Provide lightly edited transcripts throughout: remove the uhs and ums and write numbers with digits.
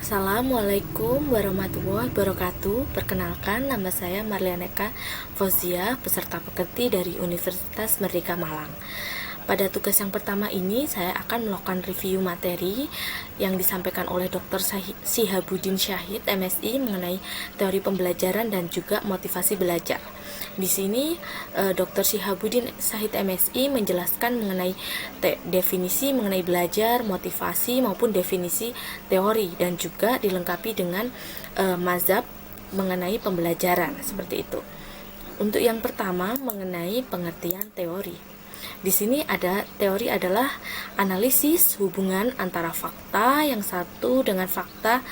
Assalamualaikum warahmatullahi wabarakatuh. Perkenalkan, nama saya Marlianeka Fauzia, peserta pekerti dari Universitas Merdeka Malang. Pada tugas yang pertama ini, saya akan melakukan review materi yang disampaikan oleh Dr. Syihabuddin Syahid, MSI, mengenai teori pembelajaran dan juga motivasi belajar. Di sini, Dr. Syihabuddin Syahid, MSI, menjelaskan mengenai definisi mengenai belajar, motivasi maupun definisi teori, dan juga dilengkapi dengan mazhab mengenai pembelajaran, seperti itu. Untuk yang pertama, mengenai pengertian teori. Di sini ada teori adalah analisis hubungan antara fakta yang satu dengan fakta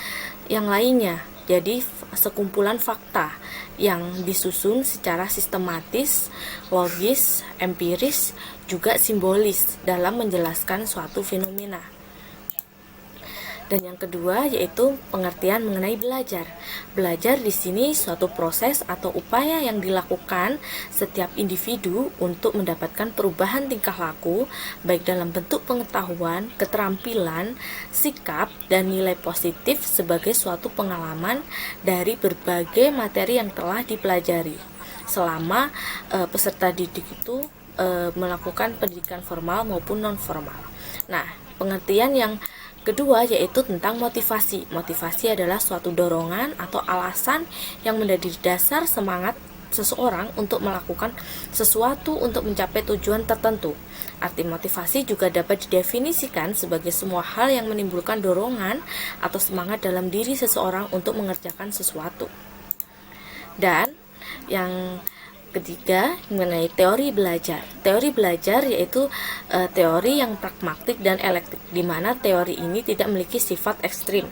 yang lainnya. Jadi sekumpulan fakta yang disusun secara sistematis, logis, empiris, juga simbolis dalam menjelaskan suatu fenomena. Dan yang kedua yaitu pengertian mengenai belajar. Belajar di sini suatu proses atau upaya yang dilakukan setiap individu untuk mendapatkan perubahan tingkah laku, baik dalam bentuk pengetahuan, keterampilan, sikap, dan nilai positif sebagai suatu pengalaman dari berbagai materi yang telah dipelajari selama peserta didik itu melakukan pendidikan formal maupun non formal. Nah, pengertian yang kedua yaitu tentang motivasi. Motivasi adalah suatu dorongan atau alasan yang menjadi dasar semangat seseorang untuk melakukan sesuatu untuk mencapai tujuan tertentu. Arti motivasi juga dapat didefinisikan sebagai semua hal yang menimbulkan dorongan atau semangat dalam diri seseorang untuk mengerjakan sesuatu. Dan yang ketiga, mengenai teori belajar. Teori belajar yaitu teori yang pragmatik dan elektik, di mana teori ini tidak memiliki sifat ekstrim.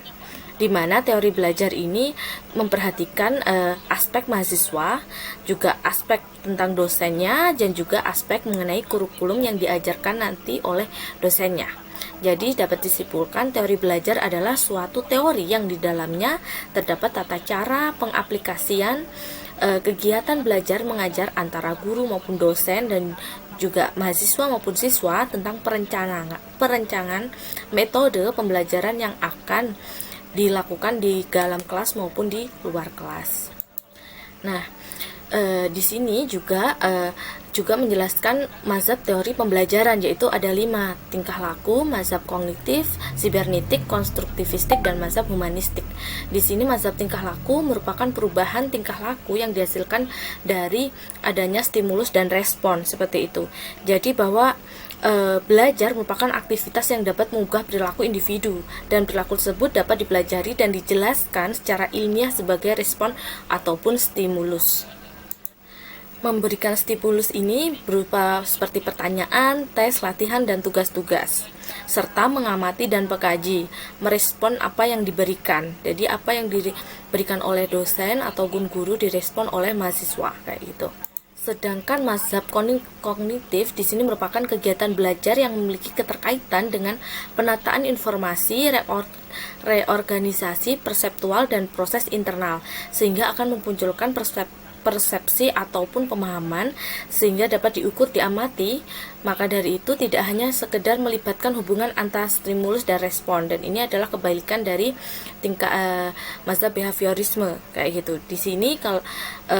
Di mana teori belajar ini memperhatikan aspek mahasiswa, juga aspek tentang dosennya, dan juga aspek mengenai kurikulum yang diajarkan nanti oleh dosennya. Jadi dapat disimpulkan teori belajar adalah suatu teori yang di dalamnya terdapat tata cara pengaplikasian kegiatan belajar mengajar antara guru maupun dosen dan juga mahasiswa maupun siswa tentang perencanaan metode pembelajaran yang akan dilakukan di dalam kelas maupun di luar kelas. Nah, di sini juga menjelaskan mazhab teori pembelajaran, yaitu ada 5: tingkah laku, mazhab kognitif, sibernetik, konstruktivistik, dan mazhab humanistik. Di sini mazhab tingkah laku merupakan perubahan tingkah laku yang dihasilkan dari adanya stimulus dan respon, seperti itu. Jadi bahwa belajar merupakan aktivitas yang dapat mengubah perilaku individu, dan perilaku tersebut dapat dipelajari dan dijelaskan secara ilmiah sebagai respon ataupun stimulus. Memberikan stimulus ini berupa seperti pertanyaan, tes, latihan, dan tugas-tugas, serta mengamati dan mengkaji, merespon apa yang diberikan. Jadi apa yang diberikan oleh dosen atau guru direspon oleh mahasiswa, kayak gitu. Sedangkan mazhab kognitif di sini merupakan kegiatan belajar yang memiliki keterkaitan dengan penataan informasi, reorganisasi perseptual, dan proses internal, sehingga akan memunculkan persepsi ataupun pemahaman sehingga dapat diukur, diamati. Maka dari itu tidak hanya sekedar melibatkan hubungan antara stimulus dan respon, dan ini adalah kebalikan dari tingkah mazhab behaviorisme, kayak gitu. Di sini kalau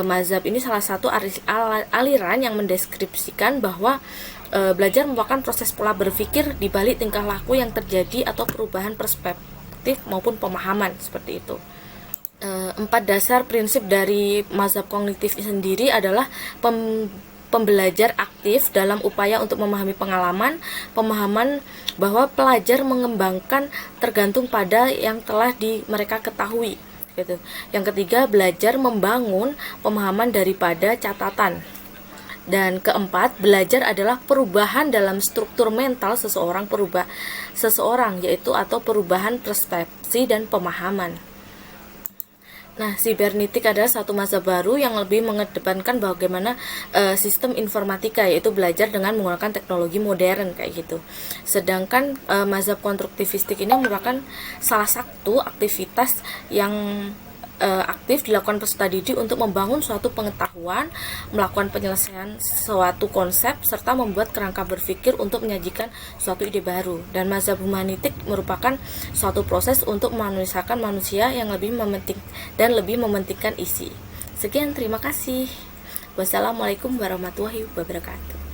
mazhab ini salah satu aliran yang mendeskripsikan bahwa belajar merupakan proses pola berpikir di balik tingkah laku yang terjadi atau perubahan perspektif maupun pemahaman, seperti itu. 4 dasar prinsip dari mazhab kognitif sendiri adalah pembelajar aktif dalam upaya untuk memahami pemahaman bahwa pelajar mengembangkan tergantung pada yang telah mereka ketahui, gitu. Yang ketiga, belajar membangun pemahaman daripada catatan. Dan keempat, belajar adalah perubahan dalam struktur mental seseorang yaitu atau perubahan persepsi dan pemahaman. Nah, sibernetik adalah satu mazhab baru yang lebih mengedepankan bagaimana sistem informatika, yaitu belajar dengan menggunakan teknologi modern, kayak gitu. Sedangkan mazhab konstruktivistik ini merupakan salah satu aktivitas yang aktif dilakukan peserta didik untuk membangun suatu pengetahuan, melakukan penyelesaian suatu konsep, serta membuat kerangka berpikir untuk menyajikan suatu ide baru. Dan mazhab humanitik merupakan suatu proses untuk memanusiakan manusia yang lebih mementingkan isi. Sekian, terima kasih. Wassalamualaikum warahmatullahi wabarakatuh.